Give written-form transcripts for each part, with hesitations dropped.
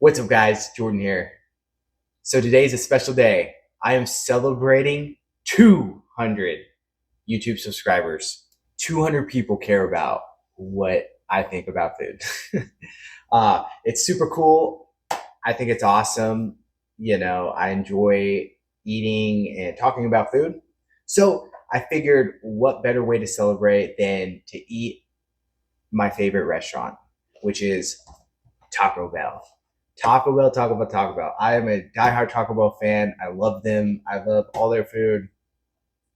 What's up, guys? Jordan here. So today's a special day. I am celebrating 200 YouTube subscribers. 200 people care about what I think about food. It's super cool. I think it's awesome. I enjoy eating and talking about food. So I figured what better way to celebrate than to eat my favorite restaurant, which is Taco Bell. Taco Bell, Taco Bell, Taco Bell. I am a diehard Taco Bell fan. I love them. I love all their food.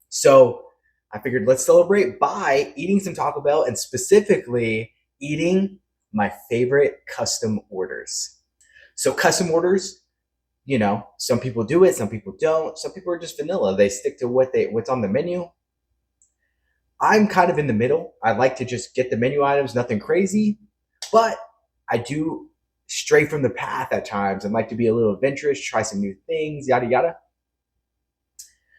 So I figured let's celebrate by eating some Taco Bell and specifically eating my favorite custom orders. So custom orders, some people do it, some people don't. Some people are just vanilla. They stick to what's on the menu. I'm kind of in the middle. I like to just get the menu items, nothing crazy, but I do stray from the path at times and like to be a little adventurous, try some new things, yada yada.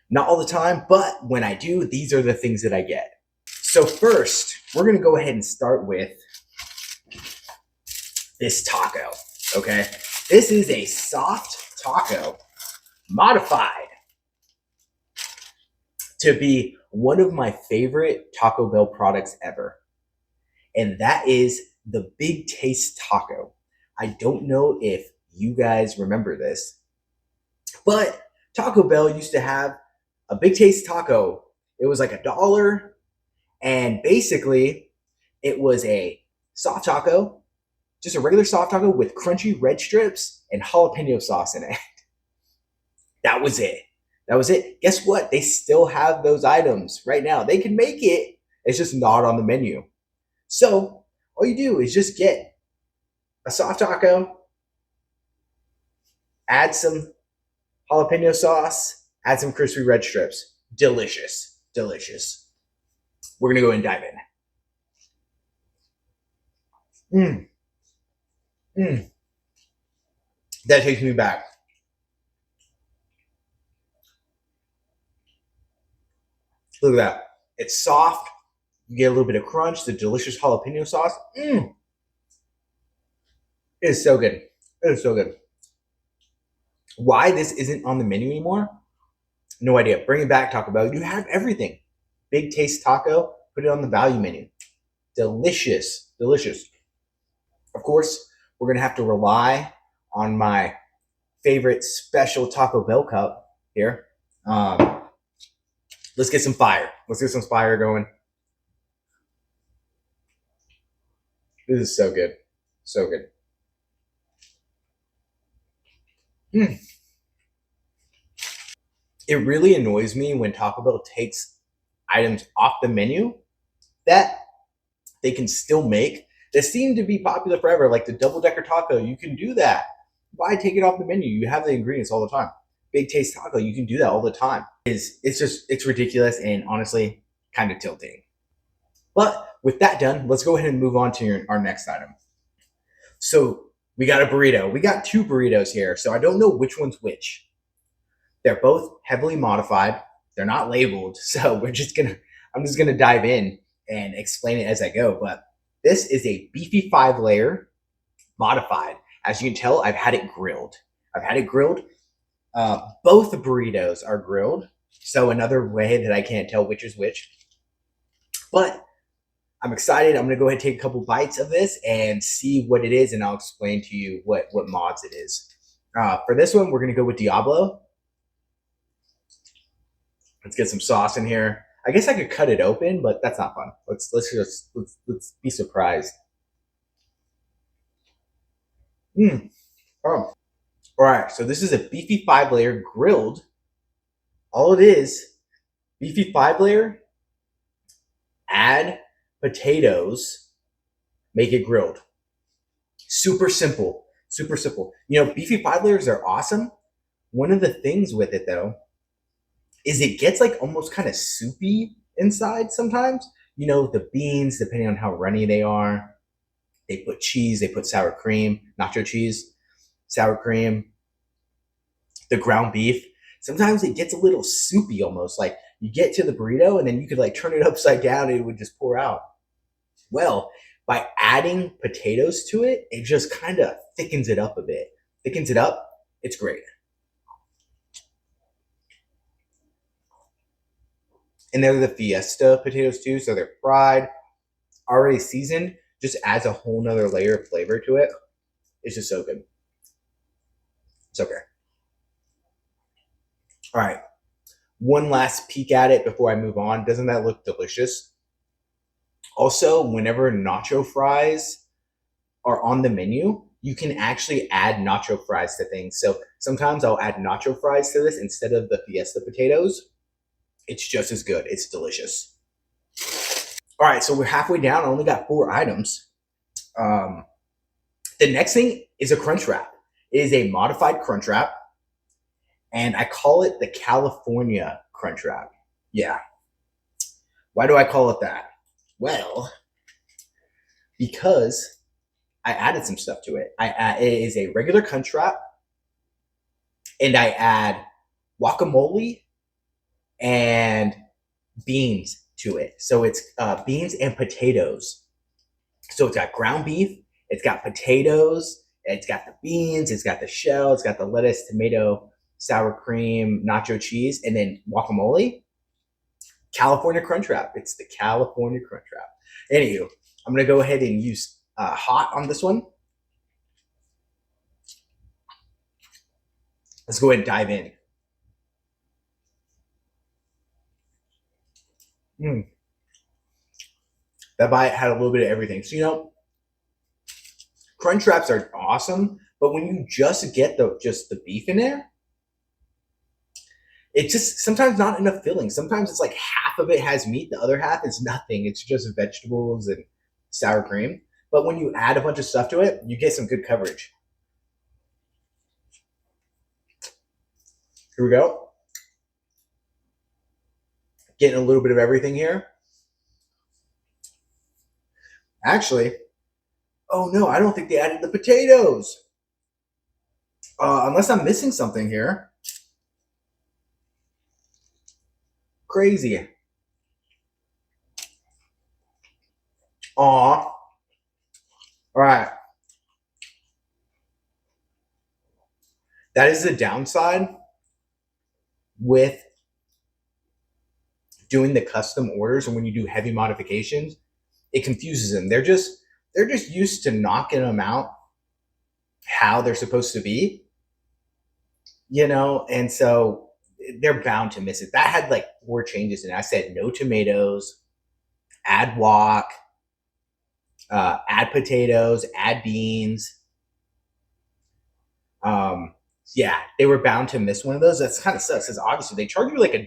Not all the time, but when I do, these are the things that I get. So first, we're gonna go ahead and start with this taco, okay? This is a soft taco modified to be one of my favorite Taco Bell products ever. And that is the Big Taste Taco. I don't know if you guys remember this, but Taco Bell used to have a Big Taste Taco. It was like $1, and basically it was a soft taco, just a regular soft taco with crunchy red strips and jalapeno sauce in it. That was it. That was it. Guess what? They still have those items right now. They can make it. It's just not on the menu. So all you do is just get a soft taco, add some jalapeno sauce, add some crispy red strips. Delicious. Delicious. We're going to go and dive in. That takes me back. Look at that. It's soft. You get a little bit of crunch, the delicious jalapeno sauce. It is so good. It is so good. Why this isn't on the menu anymore? No idea. Bring it back, Taco Bell. You have everything. Big Taste Taco, put it on the value menu. Delicious. Delicious. Of course, we're going to have to rely on my favorite special Taco Bell cup here. Let's get some fire. Let's get some fire going. This is so good. So good. It really annoys me when Taco Bell takes items off the menu that they can still make that seem to be popular forever, like the double decker taco. You can do that. Why take it off the menu? You have the ingredients all the time. Big Taste Taco, you can do that all the time. It's ridiculous and honestly kind of tilting. But with that done, let's go ahead and move on to our next item. So we got a burrito. We got two burritos here, so I don't know which one's which. They're both heavily modified. They're not labeled, so I'm just gonna dive in and explain it as I go. But this is a beefy 5-layer modified. As you can tell, I've had it grilled. Both burritos are grilled, so another way that I can't tell which is which. But I'm excited. I'm gonna go ahead and take a couple bites of this and see what it is, and I'll explain to you what mods it is. For this one, we're gonna go with Diablo. Let's get some sauce in here. I guess I could cut it open, but that's not fun. Let's be surprised. All right, so this is a beefy 5-layer grilled. All it is, beefy 5-layer, add potatoes, make it grilled. Super simple, super simple. Beefy 5-layers are awesome. One of the things with it though, is it gets like almost kind of soupy inside sometimes. The beans, depending on how runny they are, they put cheese, they put sour cream, nacho cheese, sour cream, the ground beef. Sometimes it gets a little soupy almost. Like you get to the burrito and then you could like turn it upside down and it would just pour out. Well, by adding potatoes to it, it just kind of thickens it up a bit. thickens it up. It's great. And they're the Fiesta potatoes too, so they're fried, already seasoned, just adds a whole nother layer of flavor to it. It's just so good. It's okay. All right. One last peek at it before I move on. Doesn't that look delicious? Also, whenever nacho fries are on the menu, you can actually add nacho fries to things. So sometimes I'll add nacho fries to this instead of the Fiesta potatoes. It's just as good. It's delicious. All right, so we're halfway down. I only got 4 items. Um, the next thing is a crunch wrap. It is a modified crunch wrap, and I call it the California crunch wrap. Yeah. Why do I call it that? Well, because I added some stuff to it. It is a regular crunch wrap, and I add guacamole and beans to it. So it's beans and potatoes. So it's got ground beef, it's got potatoes, it's got the beans, it's got the shell, it's got the lettuce, tomato, sour cream, nacho cheese, and then guacamole. California Crunch Wrap. It's the California Crunch Wrap. Anywho, I'm gonna go ahead and use hot on this one. Let's go ahead and dive in. That bite had a little bit of everything. So crunch wraps are awesome, but when you just get the beef in there, it's just sometimes not enough filling. Sometimes it's like half of it has meat, the other half is nothing. It's just vegetables and sour cream. But when you add a bunch of stuff to it, you get some good coverage. Here we go. Getting a little bit of everything here. Actually, oh no, I don't think they added the potatoes. Unless I'm missing something here. Crazy. Aw. All right. That is the downside with doing the custom orders, and when you do heavy modifications, it confuses them. They're just used to knocking them out how they're supposed to be, and so they're bound to miss it. That had like 4 changes, and I said no tomatoes, add guac, add potatoes, add beans. Yeah, they were bound to miss one of those. That's kind of sucks because obviously they charge you like $1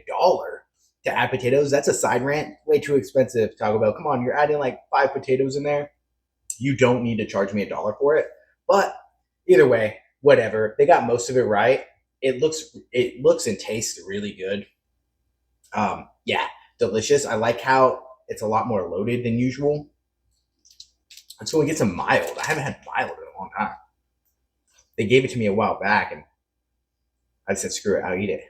to add potatoes. That's a side rant. Way too expensive. Taco Bell. Come on, you're adding like 5 potatoes in there. You don't need to charge me $1 for it. But either way, whatever. They got most of it right. It looks and tastes really good. Yeah, delicious. I like how it's a lot more loaded than usual. Let's go and get some mild. I haven't had mild in a long time. They gave it to me a while back, and I said, screw it, I'll eat it.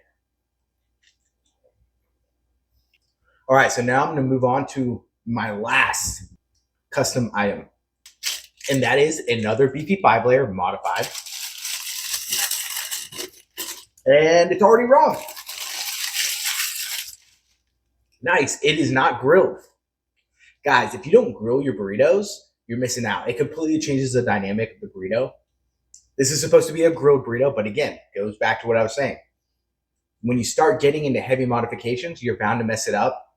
All right, so now I'm going to move on to my last custom item, and that is another beefy 5-layer modified. And it's already raw. Nice. It is not grilled. Guys, if you don't grill your burritos, you're missing out. It completely changes the dynamic of the burrito. This is supposed to be a grilled burrito, but again, goes back to what I was saying. When you start getting into heavy modifications, you're bound to mess it up.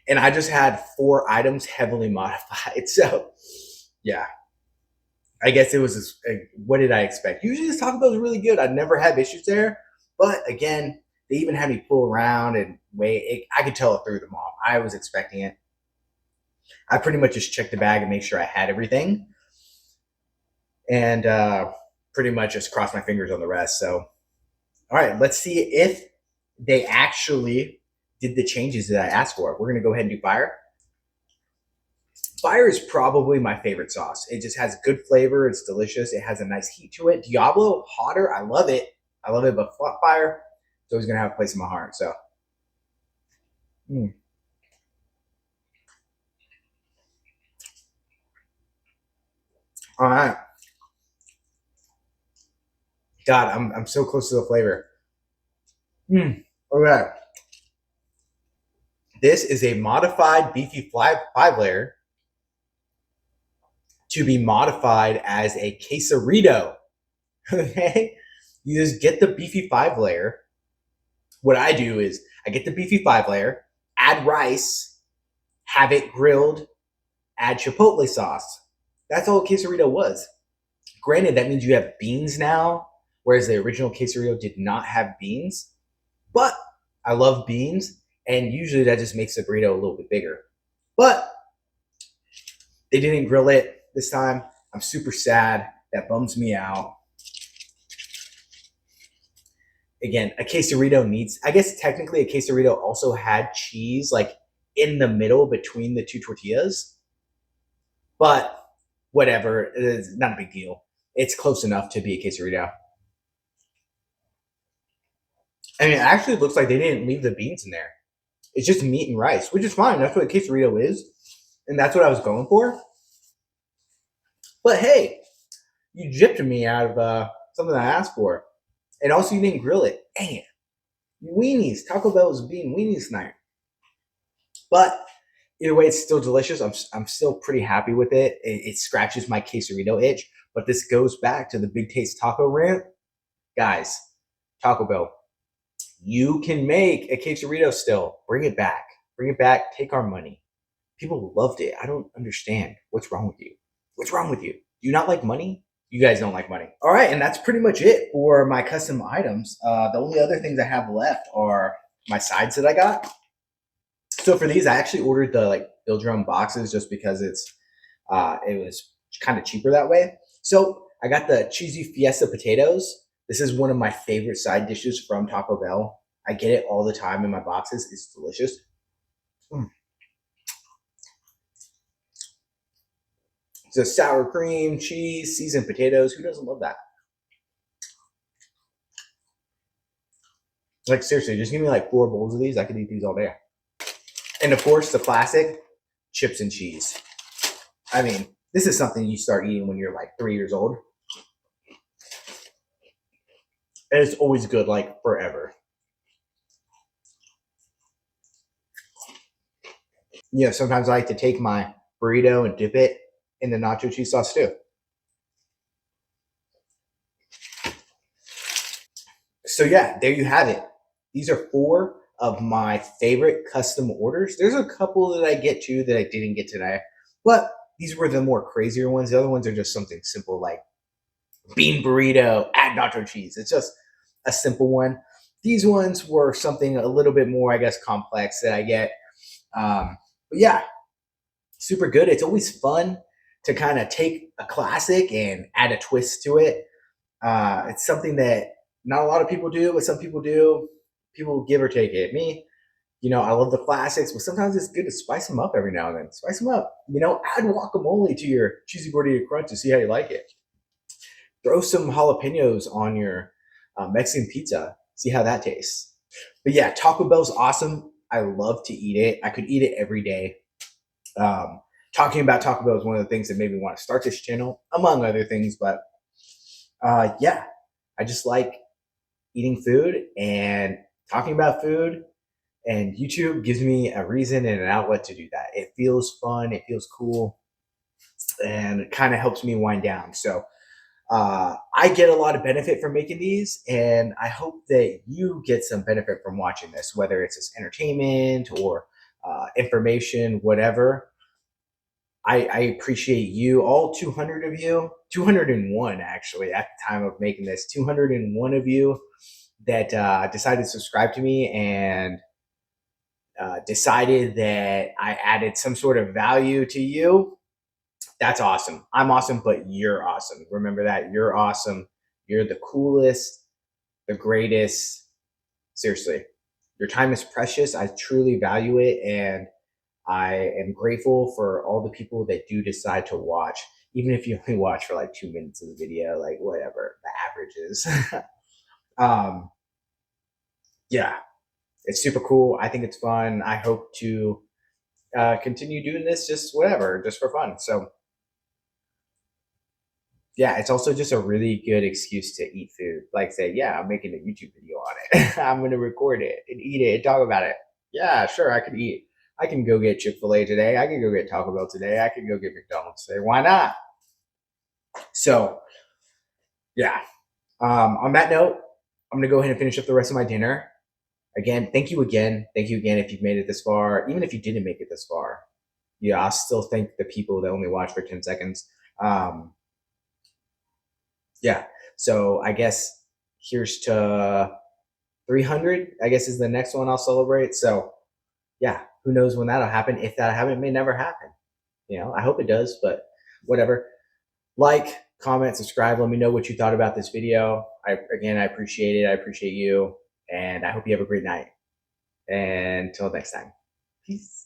And I just had 4 items heavily modified. So, yeah, I guess it was, what did I expect? Usually this Taco Bell is really good. I'd never have issues there. But again, they even had me pull around and wait. I could tell it threw them off. I was expecting it. I pretty much just checked the bag and make sure I had everything. And pretty much just crossed my fingers on the rest. So, all right, let's see if they actually did the changes that I asked for. We're going to go ahead and do fire. Fire is probably my favorite sauce. It just has good flavor. It's delicious. It has a nice heat to it. Diablo, hotter. I love it. I love it, but fire, it's always going to have a place in my heart. So, all right. God, I'm so close to the flavor. Okay. This is a modified beefy five layer to be modified as a quesarito. Okay. You just get the beefy five layer. What I do is I get the beefy five layer, add rice, have it grilled, add chipotle sauce. That's all a quesarito was. Granted, that means you have beans now, whereas the original quesarito did not have beans. But I love beans, and usually that just makes the burrito a little bit bigger. But they didn't grill it this time. I'm super sad. That bums me out. Again, a quesarito needs, I guess technically a quesarito also had cheese like in the middle between the two tortillas, but whatever, it's not a big deal. It's close enough to be a quesarito. I mean, it actually looks like they didn't leave the beans in there. It's just meat and rice, which is fine. That's what a quesarito is, and that's what I was going for. But hey, you gypped me out of something I asked for, and also you didn't grill it. Dang it! Weenies. Taco Bell is being weenies tonight. But either way, it's still delicious. I'm still pretty happy with it. It scratches my quesarito itch. But this goes back to the Big Taste Taco rant. Guys, Taco Bell, you can make a quesarito still. Bring it back. Bring it back. Take our money. People loved it. I don't understand. What's wrong with you? What's wrong with you? Do you not like money? You guys don't like money. All right, and that's pretty much it for my custom items. The only other things I have left are my sides that I got. So for these, I actually ordered the like Build Your Own boxes just because it was kind of cheaper that way. So I got the cheesy fiesta potatoes. This is one of my favorite side dishes from Taco Bell. I get it all the time in my boxes. It's delicious. So sour cream, cheese, seasoned potatoes. Who doesn't love that? Like seriously, just give me like 4 bowls of these. I could eat these all day. And of course, the classic chips and cheese. I mean, this is something you start eating when you're like 3 years old. And it's always good, like forever. You know, sometimes I like to take my burrito and dip it in the nacho cheese sauce too. So yeah, there you have it. These are 4 of my favorite custom orders. There's a couple that I get to that I didn't get today, but these were the more crazier ones. The other ones are just something simple like bean burrito, add nacho cheese. It's just a simple one. These ones were something a little bit more, I guess, complex that I get. But yeah, super good. It's always fun to kind of take a classic and add a twist to it. It's something that not a lot of people do, but some people do. People give or take it. Me, you know, I love the classics, but sometimes it's good to spice them up every now and then. Spice them up. You know, add guacamole to your cheesy gordita crunch to see how you like it. Throw some jalapenos on your Mexican pizza. See how that tastes. But yeah, Taco Bell's awesome. I love to eat it. I could eat it every day. Um, Talking about Taco Bell is one of the things that made me want to start this channel, among other things. But yeah, I just like eating food and talking about food. And YouTube gives me a reason and an outlet to do that. It feels fun. It feels cool. And it kind of helps me wind down. So I get a lot of benefit from making these, and I hope that you get some benefit from watching this, whether it's as entertainment or information, whatever. I appreciate you, all 200 of you, 201 actually, at the time of making this, 201 of you that decided to subscribe to me and decided that I added some sort of value to you. That's awesome. I'm awesome, but you're awesome. Remember that. You're awesome. You're the coolest, the greatest. Seriously, your time is precious. I truly value it. And I am grateful for all the people that do decide to watch, even if you only watch for like 2 minutes of the video, like whatever the average is. um, yeah, it's super cool. I think it's fun. I hope to continue doing this just whatever, just for fun. So yeah, it's also just a really good excuse to eat food. Like say, yeah, I'm making a YouTube video on it. I'm gonna record it and eat it and talk about it. Yeah, sure, I could eat. I can go get Chick-fil-A today. I can go get Taco Bell today. I can go get McDonald's today. Why not? So yeah. On that note, I'm gonna go ahead and finish up the rest of my dinner. Again, thank you again. Thank you again if you've made it this far. Even if you didn't make it this far, yeah, I still thank the people that only watch for 10 seconds. Um, yeah. So I guess here's to 300, I guess is the next one I'll celebrate. So yeah, who knows when that'll happen. If that happen, it may never happen. You know, I hope it does, but whatever. Like, comment, subscribe. Let me know what you thought about this video. I appreciate it. I appreciate you. And I hope you have a great night. And until next time, peace.